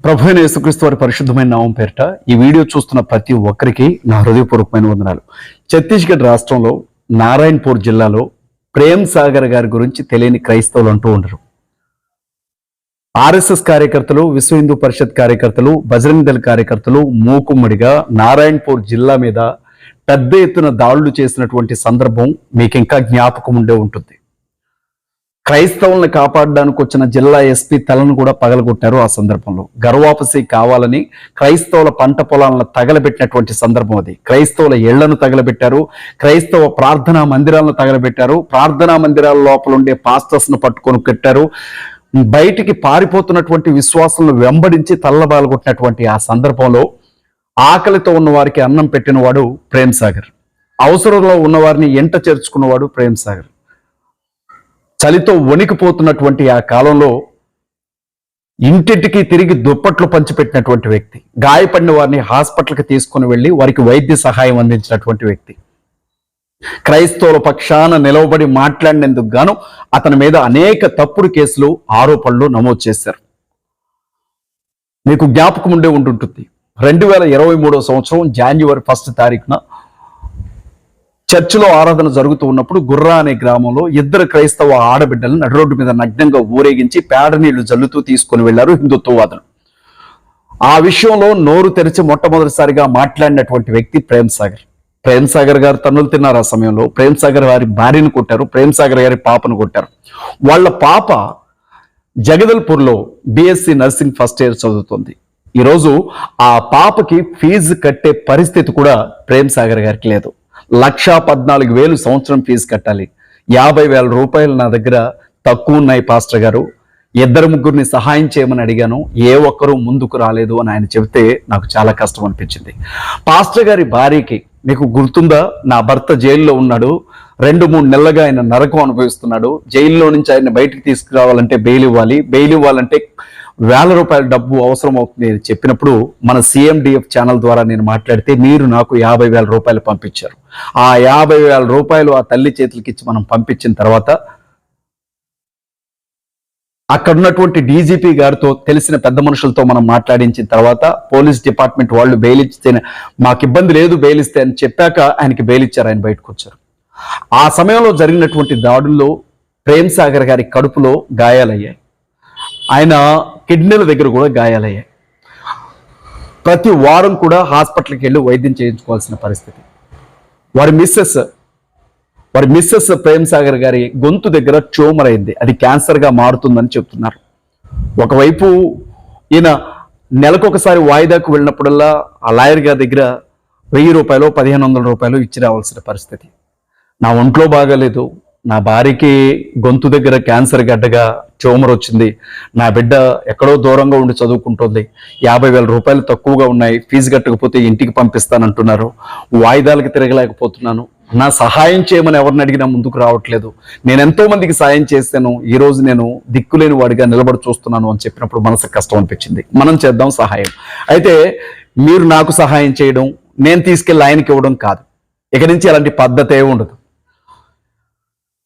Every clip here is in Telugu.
ప్రభువైన యేసుక్రీస్తు వారి పరిశుద్ధమైన నామం పేరిట ఈ వీడియో చూస్తున్న ప్రతి ఒక్కరికి నా హృదయపూర్వకమైన వందనాలు. ఛత్తీస్గఢ్ రాష్ట్రంలో నారాయణపూర్ జిల్లాలో ప్రేమ్ సాగర్ గారి గురించి తెలియని క్రైస్తవులు అంటూ ఉండరు. ఆర్ఎస్ఎస్ కార్యకర్తలు, విశ్వ హిందూ పరిషత్ కార్యకర్తలు, బజరంగ్ దళ్ కార్యకర్తలు మూకుమ్మడిగా నారాయణపూర్ జిల్లా మీద పెద్ద ఎత్తున దాడులు చేసినటువంటి సందర్భం మీకు ఇంకా జ్ఞాపకం ఉండే ఉంటుంది. క్రైస్తవులను కాపాడడానికి వచ్చిన జిల్లా ఎస్పీ తలను కూడా పగలగొట్టారు. ఆ సందర్భంలో గర్వాపసి కావాలని క్రైస్తవుల పంట పొలాలను తగలబెట్టినటువంటి సందర్భం అది. క్రైస్తవుల ఇళ్లను తగలబెట్టారు, క్రైస్తవ ప్రార్థనా మందిరాలను తగలబెట్టారు, ప్రార్థనా మందిరాల లోపల ఉండే పాస్టర్స్ ను పట్టుకొని కట్టారు. బయటికి పారిపోతున్నటువంటి విశ్వాసులను వెంబడించి తల్లబాలగొట్టినటువంటి ఆ సందర్భంలో ఆకలితో ఉన్న వారికి అన్నం పెట్టినవాడు ప్రేమ్ సాగర్, అవసరంలో ఉన్నవారిని ఎంట చేర్చుకున్నవాడు ప్రేమ్ సాగర్. చలితో వణికిపోతున్నటువంటి ఆ కాలంలో ఇంటింటికి తిరిగి దుప్పట్లు పంచిపెట్టినటువంటి వ్యక్తి, గాయపడిన వారిని హాస్పిటల్కి తీసుకుని వెళ్ళి వారికి వైద్య సహాయం అందించినటువంటి వ్యక్తి, క్రైస్తవుల పక్షాన నిలవబడి మాట్లాడినందుకు గాను అతని మీద అనేక తప్పుడు కేసులు, ఆరోపణలు నమోదు చేశారు. మీకు జ్ఞాపకం ఉండే ఉంటుంటుంది, 2023 సంవత్సరం జనవరి 1 తారీఖున చర్చిలో ఆరాధన జరుగుతూ ఉన్నప్పుడు గుర్రా అనే గ్రామంలో 2 క్రైస్తవ ఆడబిడ్డలను నడి రోడ్డు మీద నగ్నంగా ఊరేగించి పేడ నీళ్లు జల్లుతూ తీసుకొని వెళ్లారు హిందుత్వవాదులు. ఆ విషయంలో నోరు తెరిచి మొట్టమొదటిసారిగా మాట్లాడినటువంటి వ్యక్తి ప్రేమ్ సాగర్. ప్రేమ్ సాగర్ గారు తన్నులు తిన్నారు. ఆ సమయంలో ప్రేమ్ సాగర్ వారి భార్యను కొట్టారు, ప్రేమ్ సాగర్ గారి పాపను కొట్టారు. వాళ్ళ పాప జగదల్పూర్లో బిఎస్సి నర్సింగ్ ఫస్ట్ ఇయర్ చదువుతుంది. ఈరోజు ఆ పాపకి ఫీజు కట్టే పరిస్థితి కూడా ప్రేమ్ సాగర్ గారికి లేదు. 1,14,000 సంవత్సరం ఫీజు కట్టాలి. 50,000 రూపాయలు నా దగ్గర తక్కువ ఉన్నాయి పాస్టర్ గారు, 2-3 సహాయం చేయమని అడిగాను, ఏ ఒక్కరూ ముందుకు రాలేదు అని ఆయన చెబితే నాకు చాలా కష్టం అనిపించింది. పాస్టర్ గారి భార్యకి, మీకు గుర్తుందా, నా భర్త జైల్లో ఉన్నాడు, 2-3 నెలలుగా ఆయన నరకం అనుభవిస్తున్నాడు, జైల్లో నుంచి ఆయన బయటికి తీసుకురావాలంటే బెయిల్ ఇవ్వాలి, బెయిల్ ఇవ్వాలంటే 1,000 రూపాయల డబ్బు అవసరం అవుతుంది అని చెప్పినప్పుడు మన CMDF ఛానల్ ద్వారా నేను మాట్లాడితే మీరు నాకు 50,000 రూపాయలు పంపించారు. ఆ 50,000 రూపాయలు ఆ తల్లి చేతులకి ఇచ్చి మనం పంపించిన తర్వాత అక్కడ ఉన్నటువంటి DGP గారితో, తెలిసిన పెద్ద మనుషులతో మనం మాట్లాడించిన తర్వాత పోలీస్ డిపార్ట్మెంట్ వాళ్ళు బెయిల్ ఇస్తే మాకు ఇబ్బంది లేదు బెయిల్ ఇస్తే అని చెప్పాక ఆయనకి బెయిల్ ఇచ్చారు, ఆయన బయటకు వచ్చారు. ఆ సమయంలో జరిగినటువంటి దాడుల్లో ప్రేమ్ సాగర్ గారి కడుపులో గాయాలయ్యాయి, ఆయన కిడ్నీల దగ్గర కూడా గాయాలయ్యాయి. ప్రతి వారం కూడా హాస్పిటల్కి వెళ్ళి వైద్యం చేయించుకోవాల్సిన పరిస్థితి. వారి మిస్సెస్ ప్రేమ్ సాగర్ గారి గొంతు దగ్గర ట్యూమర్ అయింది, అది క్యాన్సర్గా మారుతుందని చెప్తున్నారు. ఒకవైపు ఈయన నెలకొకసారి వాయిదాకు వెళ్ళినప్పుడల్లా ఆ లాయర్ గారి దగ్గర 1,000 రూపాయలు, 1,500 రూపాయలు ఇచ్చి రావాల్సిన పరిస్థితి. నా ఒంట్లో బాగాలేదు, నా భార్యకి గొంతు దగ్గర క్యాన్సర్ గడ్డగా ట్యూమర్ వచ్చింది, నా బిడ్డ ఎక్కడో దూరంగా ఉండి చదువుకుంటుంది, 50,000 రూపాయలు తక్కువగా ఉన్నాయి, ఫీజు కట్టకపోతే ఇంటికి పంపిస్తానంటున్నారు, వాయిదాలకు తిరగలేకపోతున్నాను, నా సహాయం చేయమని ఎవరిని అడిగినా ముందుకు రావట్లేదు, నేను ఎంతో మందికి సాయం చేస్తాను, ఈ రోజు నేను దిక్కులేని వాడిగా నిలబడి చూస్తున్నాను అని చెప్పినప్పుడు మనసుకు కష్టం అనిపించింది. మనం చేద్దాం సహాయం. అయితే మీరు నాకు సహాయం చేయడం, నేను తీసుకెళ్ళి ఆయనకి ఇవ్వడం కాదు, ఇక నుంచి అలాంటి పద్ధతే ఉండదు.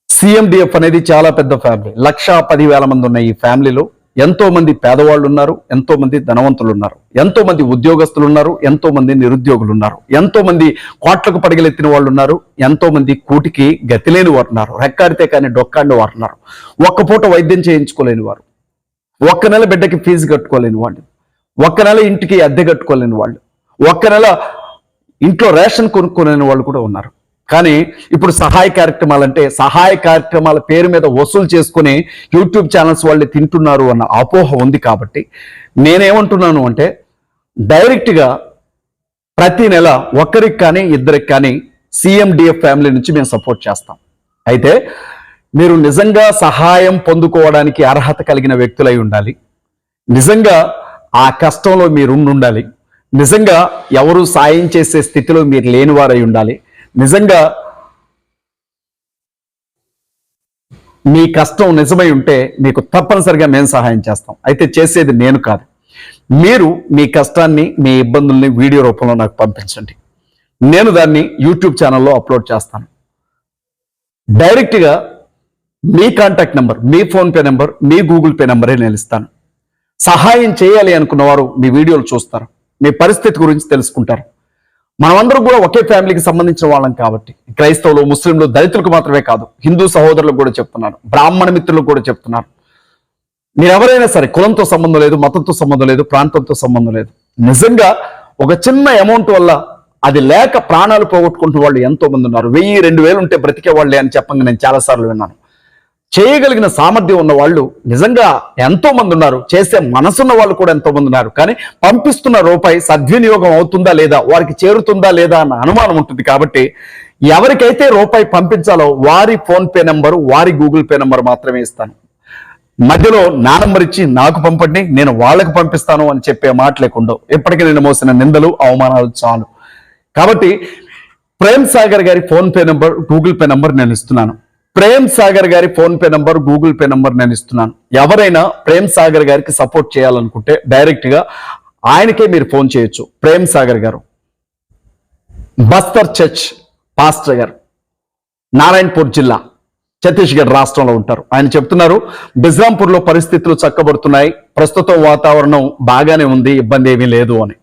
CMDF అనేది చాలా పెద్ద ఫ్యామిలీ, 1,10,000 మంది ఉన్నాయి. ఈ ఫ్యామిలీలో ఎంతో మంది పేదవాళ్ళు ఉన్నారు, ఎంతో మంది ధనవంతులు ఉన్నారు, ఎంతో మంది ఉద్యోగస్తులు ఉన్నారు, ఎంతో మంది నిరుద్యోగులు ఉన్నారు, ఎంతో మంది కోట్లకు పడగలెత్తిన వాళ్ళు ఉన్నారు, ఎంతో మంది కూటికి గతి లేని వారు ఉన్నారు, రెక్కాడితే కానీ డొక్కాడిన వారు ఉన్నారు, ఒక్క పూట వైద్యం చేయించుకోలేని వారు, ఒక్క నెల బిడ్డకి ఫీజు కట్టుకోలేని వాళ్ళు, ఒక్క నెల ఇంటికి అద్దె కట్టుకోలేని వాళ్ళు, ఒక్క నెల ఇంట్లో రేషన్ కొనుక్కోలేని వాళ్ళు కూడా ఉన్నారు. కానీ ఇప్పుడు సహాయ కార్యక్రమాల పేరు మీద వసూలు చేసుకుని యూట్యూబ్ ఛానల్స్ వాళ్ళు తింటున్నారు అన్న అపోహ ఉంది. కాబట్టి నేనేమంటున్నాను అంటే, డైరెక్ట్గా ప్రతి నెల ఒక్కరికి కానీ ఇద్దరికి కానీ CMDF ఫ్యామిలీ నుంచి మేము సపోర్ట్ చేస్తాం. అయితే మీరు నిజంగా సహాయం పొందుకోవడానికి అర్హత కలిగిన వ్యక్తులై ఉండాలి, నిజంగా ఆ కష్టంలో మీరు ఉండాలి, నిజంగా ఎవరు సాయం చేసే స్థితిలో మీరు లేనివారై ఉండాలి, నిజంగా మీ కష్టం నిజమై ఉంటే మీకు తప్పనిసరిగా మేము సహాయం చేస్తాం. అయితే చేసేది నేను కాదు, మీరు మీ కష్టాన్ని, మీ ఇబ్బందుల్ని వీడియో రూపంలో నాకు పంపించండి, నేను దాన్ని యూట్యూబ్ ఛానల్లో అప్లోడ్ చేస్తాను. డైరెక్ట్గా మీ కాంటాక్ట్ నెంబర్, మీ ఫోన్పే నెంబర్, మీ గూగుల్ పే నెంబరే నేను ఇస్తాను. సహాయం చేయాలి అనుకున్న వారు మీ వీడియోలు చూస్తారు, మీ పరిస్థితి గురించి తెలుసుకుంటారు. మనమందరం కూడా ఒకే ఫ్యామిలీకి సంబంధించిన వాళ్ళం కాబట్టి, క్రైస్తవులు, ముస్లింలు, దళితులకు మాత్రమే కాదు, హిందూ సహోదరులకు కూడా చెప్తున్నారు, బ్రాహ్మణ మిత్రులకు కూడా చెప్తున్నారు. మీరు ఎవరైనా సరే, కులంతో సంబంధం లేదు, మతంతో సంబంధం లేదు, ప్రాంతంతో సంబంధం లేదు. నిజంగా ఒక చిన్న అమౌంట్ వల్ల అది లేక ప్రాణాలు పోగొట్టుకుంటున్న వాళ్ళు ఎంతో మంది ఉన్నారు. 1000, 2000 ఉంటే బ్రతికే వాళ్ళే అని చెప్పంగా నేను చాలాసార్లు విన్నాను. చేయగలిగిన సామర్థ్యం ఉన్న వాళ్ళు నిజంగా ఎంతో మంది ఉన్నారు. చేసే మనసున్న వాళ్ళు కూడా ఎంతో మంది ఉన్నారు. కానీ పంపిస్తున్న రూపాయి సద్వినియోగం అవుతుందా లేదా, వారికి చేరుతుందా లేదా అన్న అనుమానం ఉంటుంది. కాబట్టి ఎవరికైతే రూపాయి పంపించాలో వారి ఫోన్ పే నెంబరు, వారి గూగుల్ పే నెంబర్ మాత్రమే ఇస్తాను. మధ్యలో నా నంబర్ ఇచ్చి నాకు పంపండి, నేను వాళ్ళకి పంపిస్తాను అని చెప్పే మాట లేకుండా ఇప్పటికీ నేను మోసిన నిందలు, అవమానాలు చాలు. కాబట్టి ప్రేమ్ సాగర్ గారి phone pay number, Google pay number నేను ఇస్తున్నాను. ప్రేమ్ సాగర్ గారి phone pay number, Google pay number నేను ఇస్తున్నాను. ఎవరైనా ప్రేమ్ సాగర్ గారికి సపోర్ట్ చేయాలనుకుంటే డైరెక్ట్ గా ఆయనకే మీరు ఫోన్ చేయొచ్చు. ప్రేమ్ సాగర్ గారు బస్తర్ చర్చ్ పాస్టర్ గారు, నారాయణపూర్ జిల్లా, ఛత్తీస్గఢ్ రాష్ట్రంలో ఉంటారు. ఆయన చెప్తున్నారు, బిజ్రాంపూర్లో పరిస్థితులు చక్కబడుతున్నాయి, ప్రస్తుతం వాతావరణం బాగానే ఉంది, ఇబ్బంది ఏమీ లేదు అని.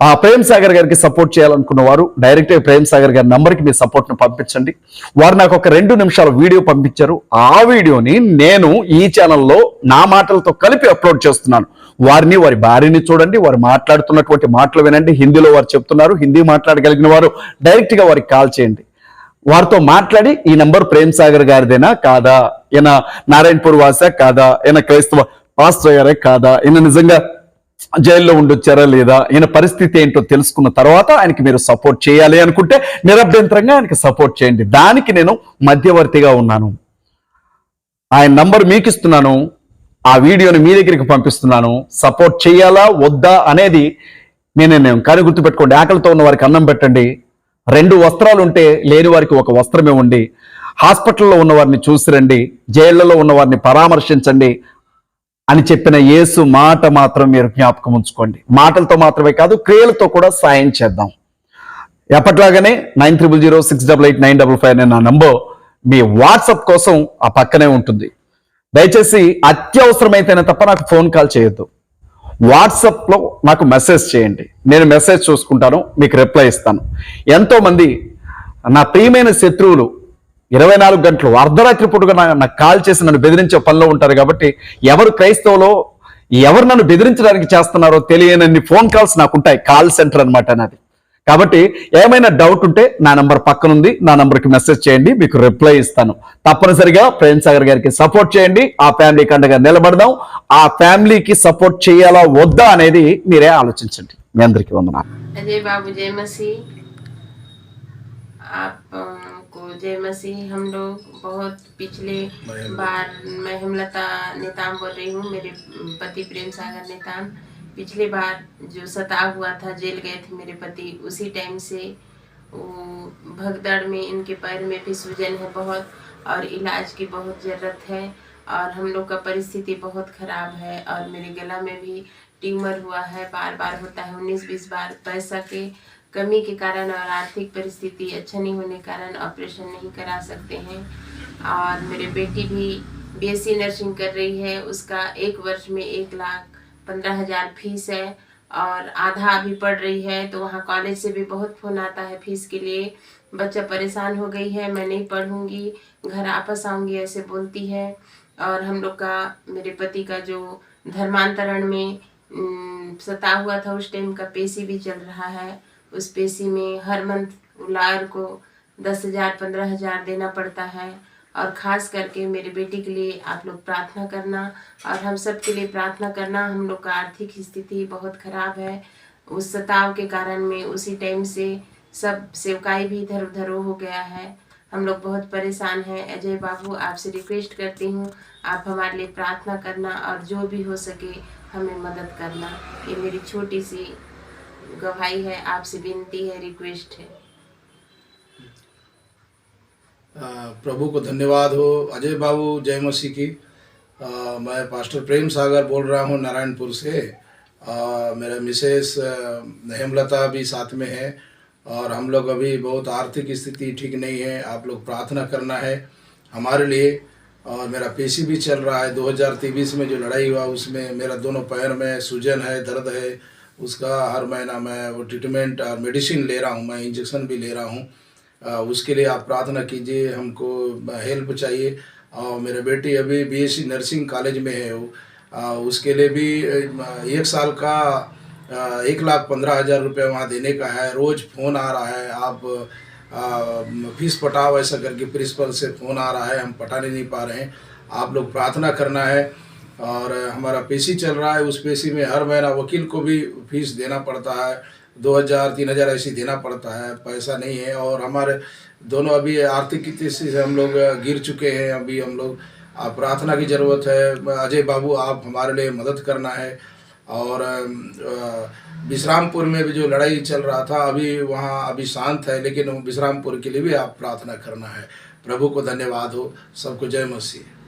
ఆ ప్రేమ్ సాగర్ గారికి సపోర్ట్ చేయాలనుకున్న వారు డైరెక్ట్ గా ప్రేమ్ సాగర్ గారి నంబర్కి మీ సపోర్ట్ ను పంపించండి. వారు నాకు ఒక 2 నిమిషాల వీడియో పంపించారు. ఆ వీడియోని నేను ఈ ఛానల్లో నా మాటలతో కలిపి అప్లోడ్ చేస్తున్నాను. వారిని, వారి భార్యని చూడండి, వారు మాట్లాడుతున్నటువంటి మాటలు వినండి. హిందీలో వారు చెప్తున్నారు. హిందీ మాట్లాడగలిగిన వారు డైరెక్ట్ గా వారికి కాల్ చేయండి. వారితో మాట్లాడి ఈ నంబర్ ప్రేమ్ సాగర్ గారిదేనా కాదా, ఈయన నారాయణపూర్ వాసా కాదా, ఈయన క్రైస్తవ పాస్టర్ గారే కాదా, ఈయన నిజంగా జైల్లో ఉండొచ్చారా లేదా, ఈయన పరిస్థితి ఏంటో తెలుసుకున్న తర్వాత ఆయనకి మీరు సపోర్ట్ చేయాలి అనుకుంటే నిరభ్యంతరంగా ఆయనకి సపోర్ట్ చేయండి. దానికి నేను మధ్యవర్తిగా ఉన్నాను. ఆయన నంబర్ మీకు ఇస్తున్నాను, ఆ వీడియోని మీ దగ్గరికి పంపిస్తున్నాను. సపోర్ట్ చేయాలా వద్దా అనేది మీ నిర్ణయం. కానీ గుర్తుపెట్టుకోండి, ఆకలితో ఉన్న వారికి అన్నం పెట్టండి, 2 వస్త్రాలు ఉంటే లేని వారికి 1 వస్త్రం ఇవ్వండి, హాస్పిటల్లో ఉన్న వారిని చూసి రండి, జైళ్లలో ఉన్న వారిని పరామర్శించండి అని చెప్పిన యేసు మాట మాత్రం మీరు జ్ఞాపకం ఉంచుకోండి. మాటలతో మాత్రమే కాదు, క్రియలతో కూడా సాయం చేద్దాం. ఎప్పట్లాగానే 9006889555 అనే నా నంబర్ మీ వాట్సాప్ కోసం ఆ పక్కనే ఉంటుంది. దయచేసి అత్యవసరమైతేనే తప్ప నాకు ఫోన్ కాల్ చేయొద్దు. వాట్సాప్లో నాకు మెసేజ్ చేయండి, నేను మెసేజ్ చూసుకుంటాను, మీకు రిప్లై ఇస్తాను. ఎంతో మంది నా ప్రియమైన శత్రువులు 24 గంటలు అర్ధరాత్రి పూటగా నాకు కాల్ చేసి నన్ను బెదిరించే పనిలో ఉంటారు. కాబట్టి ఎవరు క్రైస్తవులో ఎవరు నన్ను బెదిరించడానికి చేస్తున్నారో తెలియనన్ని ఫోన్ కాల్స్ నాకుంటాయి. కాల్ సెంటర్ అనమాట నాది. కాబట్టి ఏమైనా డౌట్ ఉంటే నా నంబర్ పక్కనుంది, నా నంబర్కి మెసేజ్ చేయండి, మీకు రిప్లై ఇస్తాను. తప్పనిసరిగా ప్రేమ్ సాగర్ గారికి సపోర్ట్ చేయండి. ఆ ఫ్యామిలీకి అండగా నిలబడదాం. ఆ ఫ్యామిలీకి సపోర్ట్ చేయాలా వద్దా అనేది మీరే ఆలోచించండి. మీ అందరికీ వందనాలు. अजय बाबू जय मसीह। आपको जय मसीह। हम लोग बहुत पिछले बार, मैं हेमलता नेताम बोल रही हूँ, मेरे पति प्रेम सागर नेताम। पिछले बार जो सताव हुआ था, जेल गए थे मेरे पति, उसी टाइम से वो भगदड़ में इनके पैर में भी सूजन है बहुत, और इलाज की बहुत ज़रूरत है, और हम लोग का परिस्थिति बहुत ख़राब है, और मेरे गला में भी ट्यूमर हुआ है, बार बार होता है, 19-20 बार। पैसा के कमी के कारण और आर्थिक परिस्थिति अच्छा नहीं होने के कारण ऑपरेशन नहीं करा सकते हैं। और मेरे बेटी भी बीएससी नर्सिंग कर रही है, उसका 1 वर्ष में 1,15,000 फीस है, और आधा अभी पढ़ रही है। तो वहाँ कॉलेज से भी बहुत फ़ोन आता है फीस के लिए। बच्चा परेशान हो गई है, मैं नहीं पढ़ूंगी, घर वापस आऊँगी ऐसे बोलती है। और हम लोग का, मेरे पति का जो धर्मांतरण में सता हुआ था, उस टाइम का पेशी भी चल रहा है। उस पेशी में हर मंथ लॉयर को 10,000 15,000 देना पड़ता है। और ख़ास करके मेरे बेटी के लिए आप लोग प्रार्थना करना, और हम सब के लिए प्रार्थना करना। हम लोग का आर्थिक स्थिति बहुत ख़राब है। उस सताव के कारण में उसी टाइम से सब सेवकाई भी इधर उधर हो गया है। हम लोग बहुत परेशान हैं। अजय बाबू, आपसे रिक्वेस्ट करती हूँ, आप हमारे लिए प्रार्थना करना, और जो भी हो सके हमें मदद करना। ये मेरी छोटी सी गवाही है, आपसे विनती है, रिक्वेस्ट है। प्रभु को धन्यवाद हो। अजय बाबू जय मसीह की। मैं पास्टर प्रेम सागर बोल रहा हूँ नारायणपुर से। मेरा मिसेस हेमलता भी साथ में है, और हम लोग अभी बहुत आर्थिक स्थिति ठीक नहीं है। आप लोग प्रार्थना करना है हमारे लिए। और मेरा पेशी भी चल रहा है। 2023 में जो लड़ाई हुआ उसमें मेरा दोनों पैर में सूजन है, दर्द है, उसका हर महीना मैं वो ट्रीटमेंट और मेडिसिन ले रहा हूँ, मैं इंजेक्शन भी ले रहा हूँ। उसके लिए आप प्रार्थना कीजिए, हमको हेल्प चाहिए। और मेरे बेटी अभी बीएससी नर्सिंग कॉलेज में है वो, उसके लिए भी 1 साल का 1,15,000 रुपये वहाँ देने का है। रोज़ फ़ोन आ रहा है, आप फीस पटाओ ऐसा करके प्रिंसिपल से फ़ोन आ रहा है, हम पटाने नहीं पा रहे हैं। आप लोग प्रार्थना करना है। और हमारा पेशी चल रहा है, उस पेशी में हर महीना वकील को भी फीस देना पड़ता है, 2,000-3,000 ऐसी देना पड़ता है, पैसा नहीं है। और हमारे दोनों अभी आर्थिक स्थिति से हम लोग गिर चुके हैं। अभी हम लोग प्रार्थना की ज़रूरत है। अजय बाबू, आप हमारे लिए मदद करना है। और विश्रामपुर में भी जो लड़ाई चल रहा था, अभी वहाँ अभी शांत है, लेकिन विश्रामपुर के लिए भी आप प्रार्थना करना है। प्रभु को धन्यवाद हो। सबको जय मसीह।